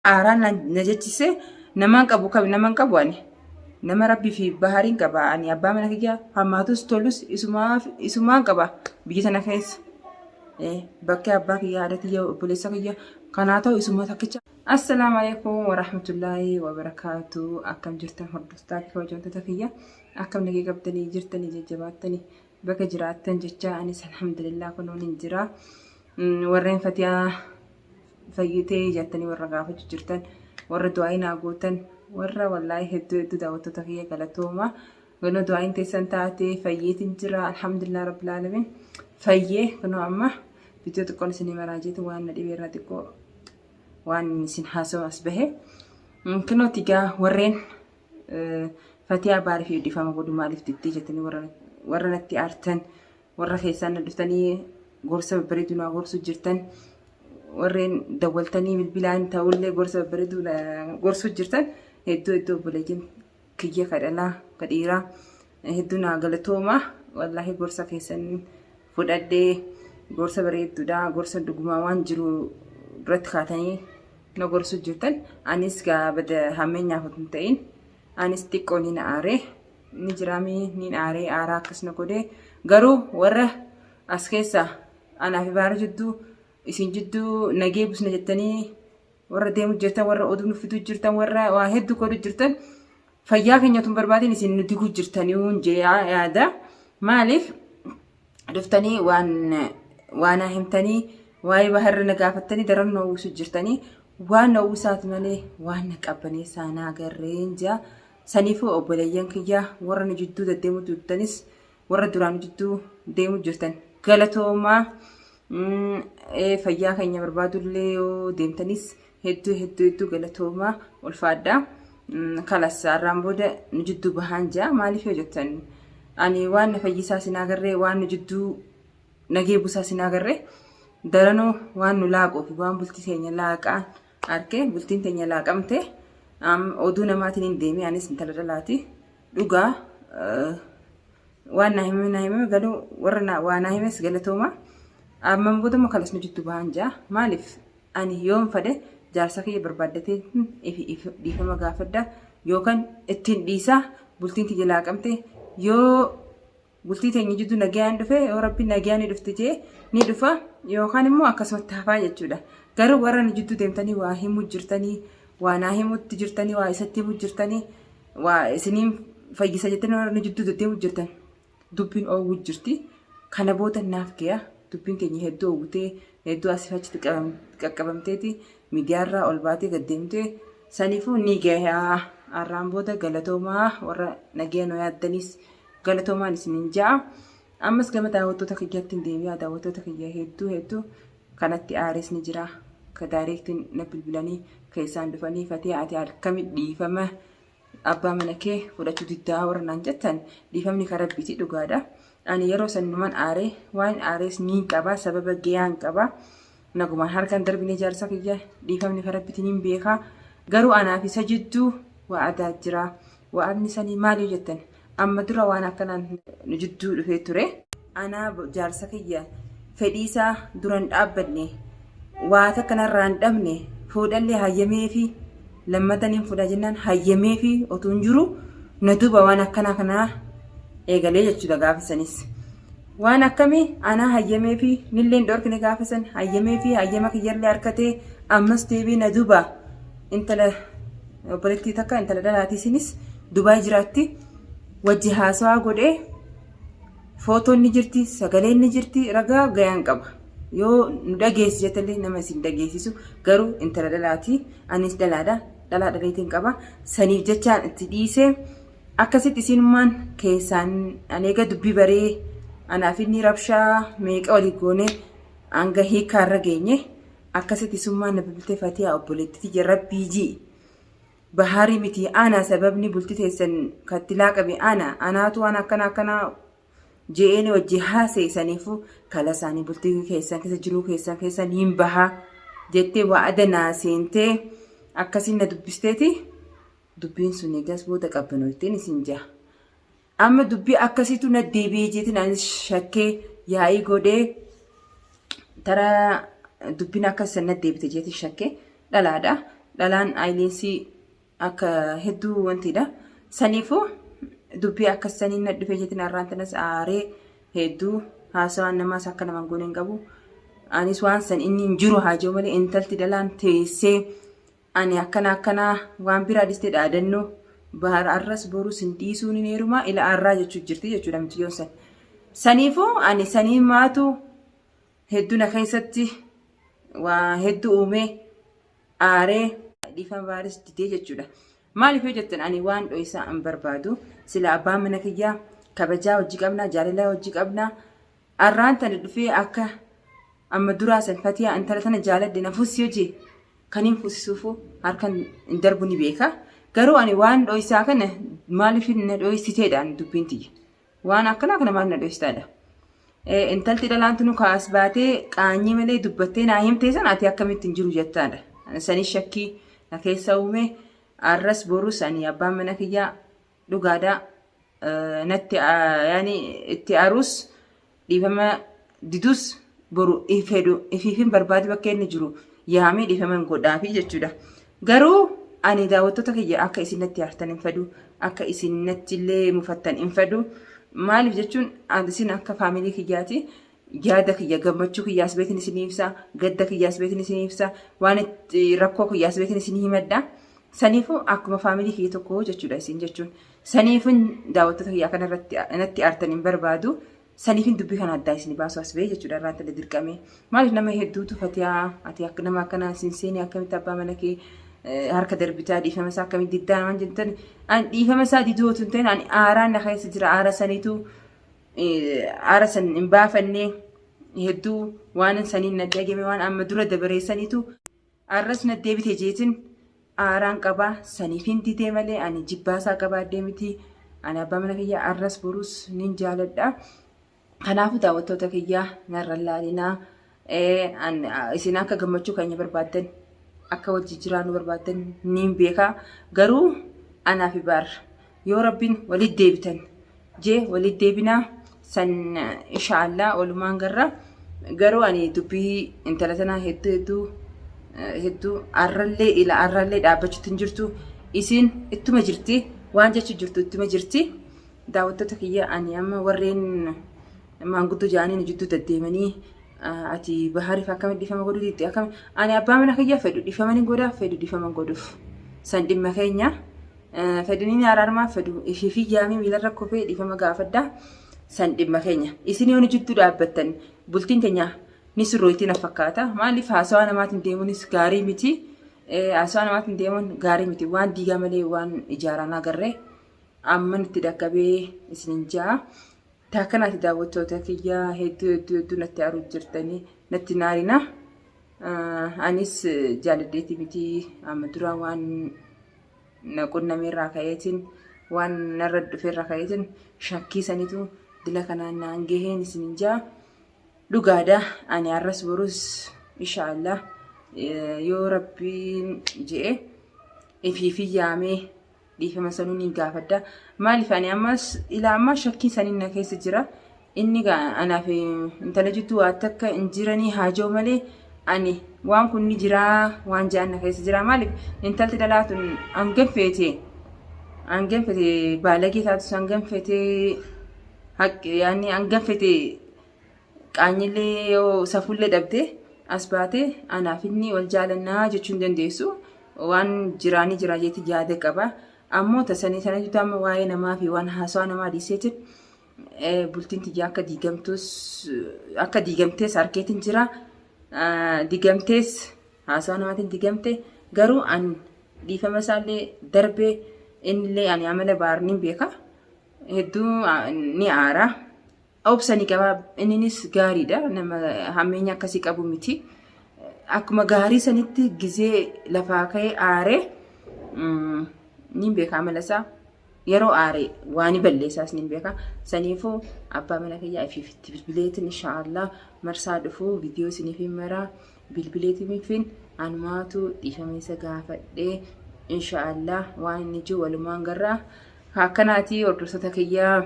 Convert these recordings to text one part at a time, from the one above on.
Aaraan na jechise namaan qabu ani nama rabbii fi bahariin qaba ani abbaa mana kiyya hammaatus tolus isumaan qaba biyya sana keessa bakka abbaa kiyya haadha kiyya obboleessa kiyya kanaa ta'u isuma takkicha. Assalaamu alaikum warahmatullaahi wabarakaatu akkam jirtan hordoftaa fi hojjettoota kiyya akkam nagee qabdanii jirtanii jajjabaattanii bakka jiraattan jecha anis alhamdulillah kunuun hin jira warreen fatiyaa fayyitee jettanii warra gaafachuu jirtan warra du'aa gootan warra wallaahi hedduu daawwattoota kiyya galatooma gano du'aan teessan taatee fayyeetiin jira alhamdulillah rabbil alamin fayyee kunoo amma biddoo xiqqoon isinii maraajeetu waan na dhibee irraa xiqqoo waan isin haasoo as bahe kunoo tigaa warreen fatiyaa baarii fi dhiifama godhu maaliif dittee jettanii warra natti aartan warra keessaan na dhuftanii gorsa babbareedu naa gorsuu jirtan warreen dawwaltanii bilbilaan ta'ullee gorsa babbareedu gorsuu jirtan hedduu obboleeyyiin kiyya kadhalaa kadhiiraa hedduu naa galatooma wallaahi gorsa keessan fudhadhee gorsa bareedduudha gorsa dhugumaa waan jiru duratti kaatanii na gorsuu jirtan anis gaabada hammeenyaaf hin ta'in anis xiqqoo ni aaree ni jiraamii ni aaree aaraa akkasuma godhee garuu warra as keessaa anaa fi baara jidduu isin jidduu nagee busna jettanii warra deemu jirtan warra oduu nufitu jirtan warra waa hedduu godhu jirtan fayyaa keenyatu barbaadin isin nuti gu jirtanii jee yaada maaliif dhuftanii waan himtanii waa'ee baharra na gaafattanii daran noo'uusu jirtanii waan noo'uusaati malee waan na qabbanee saanaa garreen jaa saniifuu obboleeyyan kiyyaa warra nu jidduu deddeemu jirtanis warra duraan jidduu deemu jirtan galatoomaa fayyaa keenya barbaadullee yoo deemtanis hedduu galatoomaa ulfaadhaa kalassaarraan booda nu jidduu bahaan jaa maaliif yoo jettan ani waan na fayyisaa sin agarree waan nu jidduu nagee busaa sin agarree daranoo waan nu laaquu fi waan bultii teenya laaqaan arkee bultiin teenya laaqamte oduu namaatiin hin deemee anis intala dhalaati dhugaa waan na hime galuu warra waan na himes galatoomaa amman booda makalas nu jidduu bahaan jaa maaliif ani yoon fade jaarsa kiyya barbaaddatee dhiifama gaafadda yookaan ittiin dhiisaa bultiin tiyya laaqamte yoo bultii teenya jidduu nagayaan dhufe yoo rabbi nagayaan dhufte jee ni dhufa yookaan immoo akkasumatti hafaa jechuudha garuu warra nu jidduu deemtanii waa himuu jirtanii waa naa himuutti jirtanii waa isatti himuu jirtanii waa isiniin fayyisa jettanii warra nu jidduu deddeemuu jirtan dubbiin oowwuu jirti kana booda naaf gaya dubbiin keenya hedduu oowwutee hedduu asii achitti qaqqabamteeti miidiyaarraa ol baatee gaddeemtee saniifuu ni gayaa har'aan booda galatoomaa warra nagayaan yaaddanis galatoomaan isiniin ja'a ammas gama daawwattoota kiyyaatti hin deebi'aa daawwattoota kiyya hedduu kanatti aares ni jira ka daayireektiin na bilbilanii keessaan dhufanii fatee ati halkami dhiifama abbaa mana kee fudhachuu diddaa warra naan jettan dhiifamni karabbiiti dhugaadha ani yeroo sannumaan aaree waan aarees ni qaba sababa gayaan qaba nagumaan harkaan darbinee jaarsa kiyya dhiifamni karabbiitiin hin beekaa garuu anaaf isa jidduu wa'adaa jira wa'adni sanii maali jettan amma dura waan akkanaan nu jidduu dhufee ture anaa jaarsa kiyya fedhiisaa duran dhaabbanne waa takkanarraa hin dhabne fuudhallee hayyamee fi lammataniin fuudha jennaan hayyamee fi otuu hin jiru na duuba waan akkanaa kanaa eegalee jechuudha gaafasanis waan akkamii anaa hayyamee fi nilleen dhorkine gaafasan hayyamee fi hayyama kiyyallee harkatee ammas deebii na duuba intala obboleettii takka intala dhalaatiisinis Dubaay jiraatti wajji haasawaa godhee footoon ni jirti sagaleen ni jirti ragaa gayaan qaba yoo nu dhageessi jettallee nama isin dhageessisu garuu intala dhalaati anis dhalaa dhaleetiin qaba saniif jechaan itti dhiisee akkasitti isinummaan keessaan aneega dubbii baree anaaf inni rabshaa meeqa walii goone hanga hiikaarra geenye akkasitti isummaan na bilbiltee fatiyaa obboleettii jarrabbii jii baharii miti ana sababni bultii teessan kattilaa qabe anaatu waan akkana je'een wajji haaseessaniifu kala isaanii bultii keessan keessa jiruu keessan hin bahaa jettee wa'ada naa seentee akkasiin na dubbisteeti dubbiin sun eegas booda qabbanootteen isin jaha amma dubbii akkasiitu na deebi'ee jeetiin anis shakkee yaa'ii godhee tara dubbiin akkasiin na deebite jeetiin shakkee dhalaadha dhalaan ayileensii akka hedduu wantidha. Saniifuu dubbii akkasaniin na dhufee jetin arraan tanas aaree hedduu haasawaan namaas akka naman goone hin qabu. Anis waan san inni hin jiru haajoo malee intalti dhalaan teessee ani akkana waan biraa dhistee dhaadannoo bahara arras borus hin dhiisuun hin heerumaa ila arraa jechuu jirti jechuudha miciyyoon san. Saniifuu ani sanii maatu hedduu na keessatti waa hedduu uumee aaree dhiifama baaris didee jechuudha. Maaliif yoo jettan ani waan dho'isaa hin barbaadu sila abbaan mana kiyyaa kabajaa hojii qabnaa jaalala hojii qabnaa arraan tana dhufee akka amma duraa san fatiyaa intala tana jaaladde na fuusi hojii kan hin fuusisuufu harkan hin darbu ni beeka. Garuu ani waan dho'isaa kana maaliif na dho'isiteedhaan dubbiin tiyya. Waan akkana kana maal na dho'istaadha. Intalti dhalaan tunu kaas baatee qaanyii malee dubbattee naa himtee sana ati akkamitti hin jiru jettaadha. Sanis shakkii na keessa uume arras borus ani abbaan mana kiyyaa dhugaadhaa natti yaani itti aarus dhiifama didus boru ifiifin barbaadu bakka inni jiru yaamee dhiifaman godhaafi jechuudha. Garuu ani daawwattoota kiyya akka isin natti aartan hin fedhu akka isin natti illee mufattan hin fedhu. Maaliif jechuun isin akka faamilii kiyyaati yaada kiyya gammachuu kiyyaas beekin isin ibsa gadda kiyyaas beekin isin ibsa waan itti rakkoo kiyyaas beekin isin himadha. Saniifuu akkuma faamilii kiyya tokko jechuudha isin jechuun. Saniifuu daawwattoota kiyyaa kanarratti natti aartan hin barbaadu. Saniifin dubbii kana addaa isin baasu as ba'ee jechuudha irraan tala dirqamee. Maaliif nama hedduutu fatiyaa ati akka nama akkanaa isin seenee akkamitti abbaa mana kee harka darbitaa dhiifama isaa akkamitti diddaan waan jettan dhiifama isaa didootu hin ta'in ani aaraan na keessa jira aara saniitu aara san hin baafannee hedduu waan saniin na dhagame waan amma dura dabareessaniitu arras na deebite jeetin aaraan qabaa saniifin didee malee ani jibbaasaa qabaadde miti ani abbaa mana kiyyaa arras borus nin jaaladha. Kanaafuu daawwattoota kiyyaa narra laalinaa isin akka gammachuu keenya barbaaddan akka wajji jiraannu barbaaddan niin beekaa. Garuu anaa fi baarra yoo rabbiin walitti deebitan jee walitti deebinaa san inshaallah walumaan garra. Garuu ani dubbii intala tanaa hedduu arrallee dhaabbachuutti hin jirtu isin ittuma jirti waan jechuu jirtu ittuma jirti. Daawwattoota kiyyaa ani amma warreen maanguddoo jaaniin jidduu deddeemanii ati bahariif akkamitti dhiifama godhuu diitti akkamitti ani abbaa mana kiyyaa fedhu dhiifamanii godhaa fedhu dhiifama godhuuf san dhimma keenya fedhiniin araaramaa fedhu ishii yaamii miilarra kofee dhiifama gaafaddaa san dhimma keenya isin yoo jidduu dhaabbattan bultiin keenya ni sirrootiin fakkaata. Maaliif haasawaa namaatiin deemuunis gaarii miti haasawaa namaatiin deemuun gaarii miti waan diigaa malee waan ijaaraan agarree amma nutti dhaqqabee isin jaa. Taakanaati daawwattoota kiyyaa hedduu natti aaruuf jirtanii natti naarina. Anis jaaladdeetii miti amma dura waan na qunnameerraa ka'eetiin waan narra dhufeerraa ka'eetiin shakkii sanitu dila kanaan naan gaheen isin jaa. Dhugaadhaa ani arras borus inshaallah yoo rabbiin je'e ifiifi yaamee dhiifama sanuu ni gaafadha. Maaliif ani ammas ilaa ammaa shakkii saniin na keessa jira. Inni anaaf intala jidduu waan takka hin jiranii haajoo malee ani waan kun ni jiraa waan jaan na keessa jira. Maaliif intalti dhalaatun hanganfete baalagee taatus hanganfete yaani hanganfete qaanyillee yoo safuullee dhabde as baate anaaf inni wal jaalannaa jechuu hin dandeessu. Waan jiraanii jira jeeti yaada qaba. Ammoo tasanii sana jitu amma waa'ee namaa fi waan haasawaa namaa dhiiseetiin bultiin tiyyaa akka diigamtees harkeetiin jira. Diigamtees haasawaa namaatiin diigamte garuu ani dhiifama isaallee darbee innillee ani amala baarniin beeka hedduu ni aara. Obsanii qaba inninis gaariidha nama hammeenya akkasii qabu miti. Akkuma gaarii sanitti gizee lafaa ka'ee aaree nin beeka amalasaa yeroo aaree waan balleessaas nin beeka. Saniifuu abbaa mana kiyyaa ifiifitti bilbileetiin inshaallah marsaa dhufuu viidiyoo isiniif maraa bilbileetiin anumaatu dhiifama isa gaafadhee inshaallah waan inni jiru walumaan garraa. Akkanaati hordoftoota kiyyaa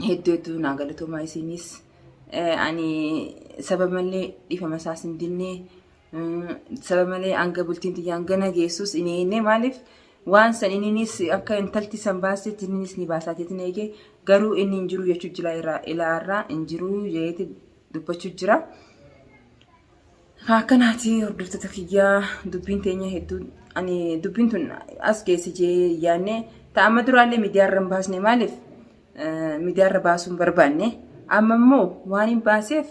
hedduu naa galatoomaa isinis ani sababallee dhiifama isaas hin dinnee Sababa malee hanga bultiin xiyyaa hanga nageessus inni maaliif waan san innis akka intalti san baasetti innis ni baasaateetiin eegee garuu inni hin jiru jechuu jira ilaarraa hin jiru jeeti dubbachuu jira. Akkanaati hordoftoota kiyyaa dubbiin teenya hedduu ani dubbiin tun as geessi jee yaanne ta'amma duraallee miidiyaarra hin baasne maaliif miidiyaarra baasuun barbaanne amma immoo waan hin baaseef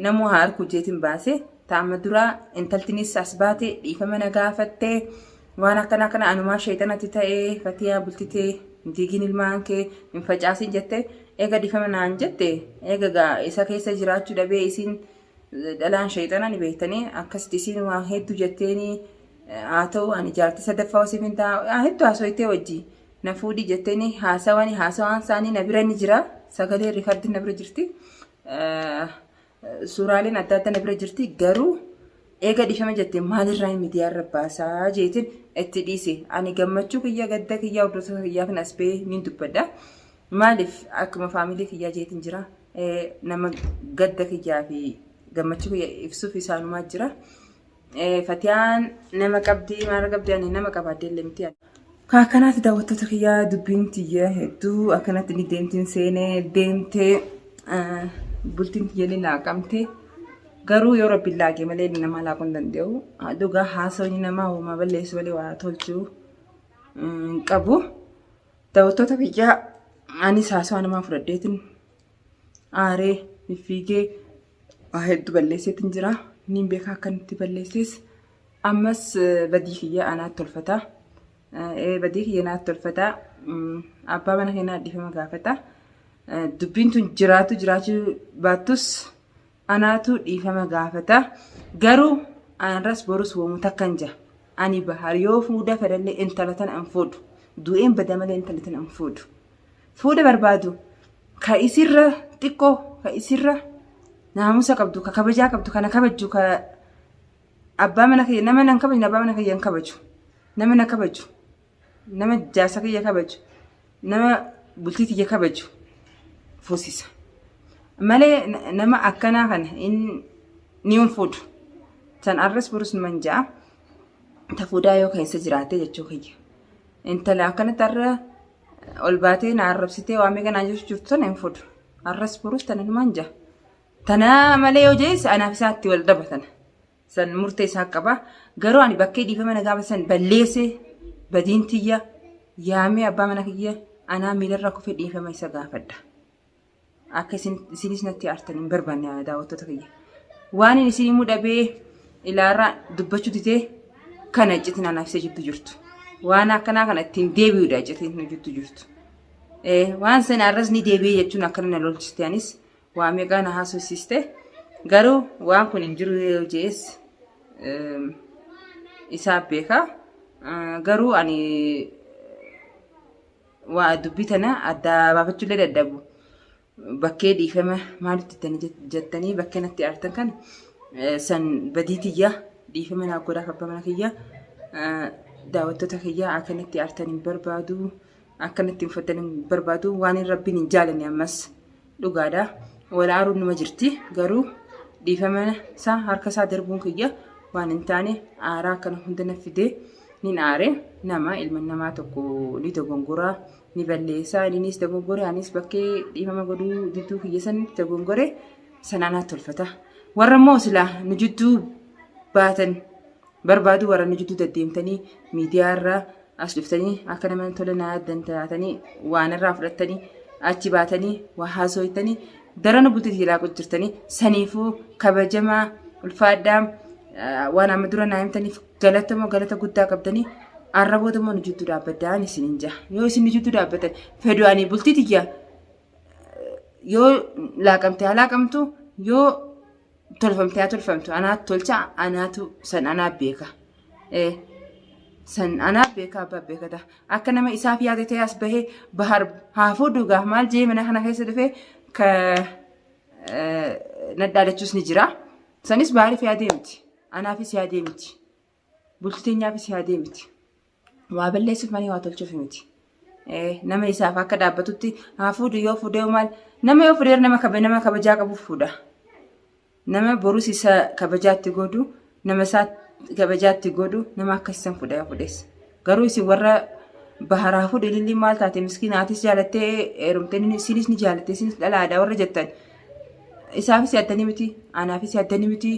namoo haa argu jeetiin baase ta'amma duraa intaltinis as baate dhiifama na gaafattee waan akkana kana anumaa sheexanatti ta'ee fatiyaa bultitee diigin ilmaan kee hin facaasin jettee eega dhiifama naan jette eega isa keessa jiraachuu dhabee isiin dhalaan sheexana ni beektanii akkasitti isiin waan hedduu jetteeni haa ta'u ani jaartii sadaffaa osoo hin ta'a hedduu haasofitee wajji na fuudhi jetteeni haasawaan isaanii na bira ni jira sagalee riikardiin na bira jirti suuraaleen adda addaa na bira jirti garuu eega dhiifama jettee maalirraa miidiyaarra baasaa jeetiin itti dhiise ani gammachuu kiyya gadda kiyyaa hordoftoota kiyyaa kan as ba'ee ni dubbadha maaliif akkuma faamilii kiyyaa jeetiin jira nama gadda kiyyaa fi gammachuu kiyya ibsuuf isaanumaa jira. Fatiyaan nama qabdii maara qabdii ani nama qabaadde lemti. Akkanaatti daawwattoota kiyyaa dubbiin tiyya hedduu akkanatti ni deemtiin seenee deemtee bultiin tiyya ni laaqamte garuu yoo rabbi laaqee malee nama laaquu hin danda'u. Dhugaa haasawni nama uumaa balleessu malee waa tolchuu qabu. Daawwattoota kiyyaa anis haasawaa namaa fudhadheetiin aaree fiigee waa hedduu balleesseetiin jira. Niin beekaa akkanatti balleesses ammas badii kiyya anaatti tolfata. Badii kiyya anaatti tolfata. Abbaa mana keenyaa dhiifama gaafata. Dubbiin tun jiraachuu baattus anaatu dhiifama gaafata. Garuu anarras borus woomuu takkan jira. Ani bahar yoo fuudha fedhallee intala tana an fuudhu. Du'een bada malee intala tana an fuudhu. Fuudha barbaadu ka isirra xiqqoo ka isirra naamusa qabdu ka kabajaa qabdu kana kabaju ka abbaa mana kiyya nama nan kabaju abbaa mana kiyya kabaju nama na kabaju nama jaasa kiyya kabaju nama bultii kiyya kabaju fuusisa malee nama akkanaa kana ni fuudhu san arras burus manjaa ta fuudhaa yoo keessa jiraate jechuu kiyya intala akkanatti arra ol baatee na arrabsitee waa meeqa naan jirtu sana hin fuudhu arras burus tana manjaa. Tana malee yoo jees anaaf isaatti wal dabatan san murtee isaa qaba garuu ani bakkee dhiifama na gaafa san balleesse badiin tiyya yaamee abbaa mana kiyya anaa miilarra kufee dhiifama isa gaafadha akka isinis natti aartanii hin barbaanne daawwattoota kiyya waan isin mudhabee ilaarraa dubbachuu ditee kana iccitiin anaaf isa jibbi jirtu waan akkanaa kana ittiin deebi'uudha iccitiin nu jirtu jirtu waan sana arras ni deebi'ee jechuun akkana na lolchiste anis waa meeqa na haasofsiiste garuu waan kun hin jiru yoo jees isaa beeka garuu ani waa dubbii tana adda baafachuullee dadhabu bakkee dhiifama maalitti jettanii bakkee natti aartan kan san badii tiyya dhiifama naa godhaa abbaa mana kiyya daawwattoota kiyya akkanatti aartan hin barbaadu akkanatti hin fudhatan hin barbaadu waan rabbiin hin jaalanne ammas dhugaadha. Walaaruun numa jirti garuu dhiifama isaa harka isaa darbuun kiyya waan hin taane aaraa akkana hunda na fidee ni aare nama ilma namaa tokko ni dogongoraa ni balleessaa innis dogongore anis bakkee dhiifama godhuu didduu kiyya san dogongore sanaanaatti tolfata. Warra immoo silaa nu jidduu baatan barbaadu warra nu jidduu deddeemtanii miidiyaarraa as dhuftanii akka nama tola naa addan taatanii waan irraa fudhattanii achi baatanii waa haasofitanii darana bultii ilaa jirtanii saniifuu kabajamaa ulfaadhaa waan amma dura naa himtaniif galata guddaa qabdanii arraboota moo nu jidduu dhaabbadhaan isin hin jaa yoo isin nu jidduu dhaabbatan fedhu'anii bultii tiyya yoo laaqamte haa laaqamtu yoo tolfamte haa tolfamtu anaatu tolcha anaatu san anaaf beeka san anaaf beeka abbaa beekata akka nama isaaf yaade ta'e as bahee bahar haa fuudhugaa maal jee mana kana keessa dhufee ka nadhaalachuus ni jira sanis baariif yaadee miti anaafis yaadee miti bultii teenyaafis yaadee miti waa balleessuuf malee waa tolchuuf miti nama isaaf akka dhaabbatutti haa fuudhu yoo fuudhee maal nama yoo fuudhee nama kabajaa qabuuf fuudha nama borus isa kabajaatti godhu nama isaa kabajaatti godhu nama akkasisan fudheessa. Garuu isin warra baharaa fuudhilillee maal taate miskiinaatis jaalattee heerumtee isinis ni jaalattee isinis dhala aadaa warra jettan isaafis yaaddanii miti anaafis yaaddanii miti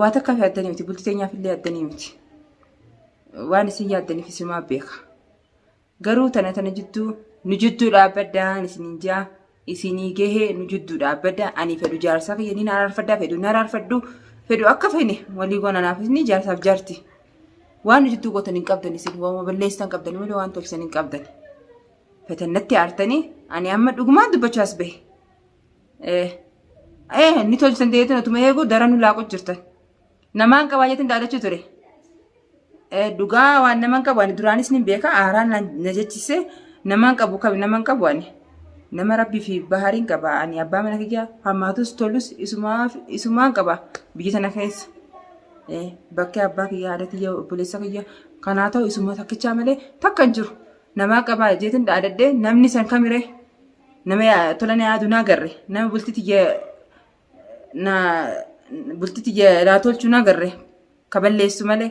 waa takkaaf yaaddanii miti bultii teenyaafillee yaaddanii miti waan isin yaaddaniif isumaa beeka. Garuu tana jidduu nu jidduu dhaabbaddaa isiniin jaa isinii gahee nu jidduu dhaabbaddaa ani fedhu jaarsaa kiyya ni araarfaddaa fedhu akka feene walii goonanaafis ni jaarsaaf jaarti. Waan nu jidduu gootan hin qabdan isin waan balleessan qabdan malee waan tolchan hin qabdan. Fetannatti aartanii ani amma dhugumaan dubbachaas bahe. Ni tolchan deetan atuma eeguu daran nu laaqu jirtan. Namaan qabaayetin daadachuu ture. Dhugaa waan namaan qabu ani duraanis ni beeka aaraan na jechise namaan qabu ani. Nama rabbii fi bahariin qaba ani abbaa mana kiyyaa hammaatus tolus isumaan qaba biyya sana keessa. Bakka abbaa kiyyaa haadha kiyyaa obboleessa kiyyaa kanaa ta'u isuma takkichaa malee takka hin jiru. Namaa qabaa jeetin dhaadadhee namni san kamire nama tolan yaadu naa garre nama bultiti laa tolchuu naa garre kaballeessu malee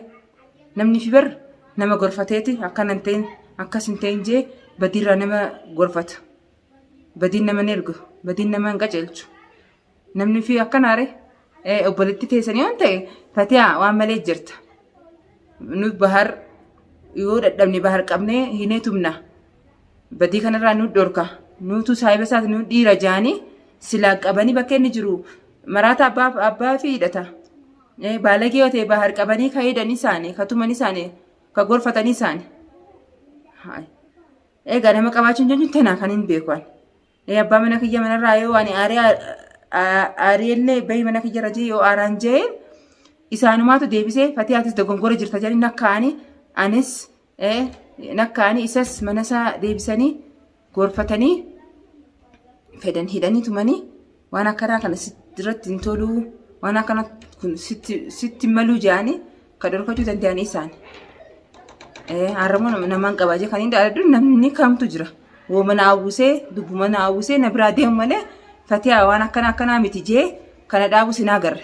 namni fi bar nama gorfateeti akkanan ta'in akkas hin ta'in jee badiirraa nama gorfata. Badiin nama ni ergu badiin nama hin qaceelchu namni fi akkanaare obboleetti teessanii waan ta'e fatiyaa waan malee jirta. Nu bahar yoo dadhabne bahar qabnee hin tumna badii kanarraa nu dhorka nutu saayiba isaati nu dhiira jaanii silaa qabanii bakka inni jiru maraata abbaa fi hidhata. Baalagee yoo ta'e bahar qabanii ka hidhan isaanii ka tuman isaanii ka gorfatanii isaanii. Egaa nama qabaachuun jechuun tanaa kan hin beekan. Abbaa mana kiyya manarraa yoo ani aariillee bahi mana kiyya rajee yoo aaraan jee isaanumaatu deebisee fatiyaatis dogongora jirta jedhanii nakkaanii anis nakkaanii isas mana isaa deebisanii gorfatanii fedhan hidhanii tumanii waan akkanaa kana sirratti hin toluu waan akkana kun sitti maluu jedhanii ka dhorkachuu danda'anii isaani. Harramoo namaan qabaa jee kan hin dhaadadhu namni kamtu jira. Woomana awwisee dubbumana awwisee na biraa deemu malee fatiyaa waan akkanaa miti jee kana dhaabu sin agarre.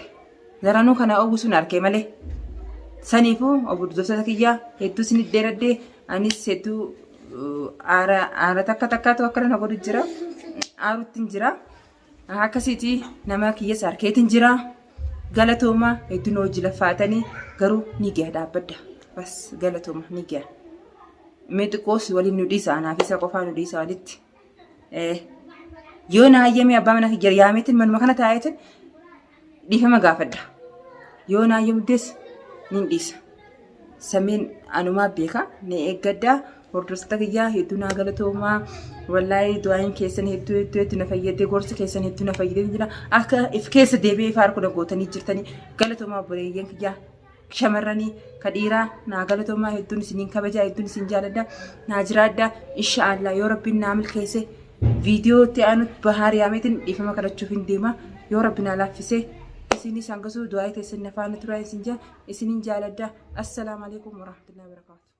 Daranuu kana awwisuun arkee malee. Saniifuu obbo Dudofsata kiyyaa hedduu sin dheeraddee anis hedduu aara takkaatu akkana na godhu jira. Aaruutti jira. Akkasiiti nama kiyyas harkeetiin jira. Galatooma hedduun hojii laffaatanii garuu ni gaha dhaabbadda. Bas galatooma ni gaha. Meexiqoos waliin nu dhiisa anaafisa qofaa nu dhiisa walitti. Yoo na hayyame abbaa mana kiyya yaameetiin manuma kana taa'eetiin dhiifama gaafadha. Yoo na hayyamuddees ni dhiisa. Sameen anumaa beeka na eeggaddaa hordoftoota kiyyaa hedduu naa galatoomaa wallaahi du'aayin keessan hedduu na fayyadee gorsa keessan hedduu na fayyadee jira akka if keessa deebi'ee faarku na gootanii jirtanii galatoomaa obboleeyyan kiyyaa. Shamarranii ka dhiiraa naa galatoomaa hedduun isiniin kabajaa hedduun isin jaaladha naa jiraadha inshaallah yoo rabbiin naa milkeesse viidiyoo itti aanutti bahar yaameetiin dhiifama kadhachuuf hin deema yoo rabbiin naa laaffisee isinis hangasuu du'aa keessan na faana turaa isiniin jaaladha. Assalaamu alaikum warahmatullahi wabarakatuh.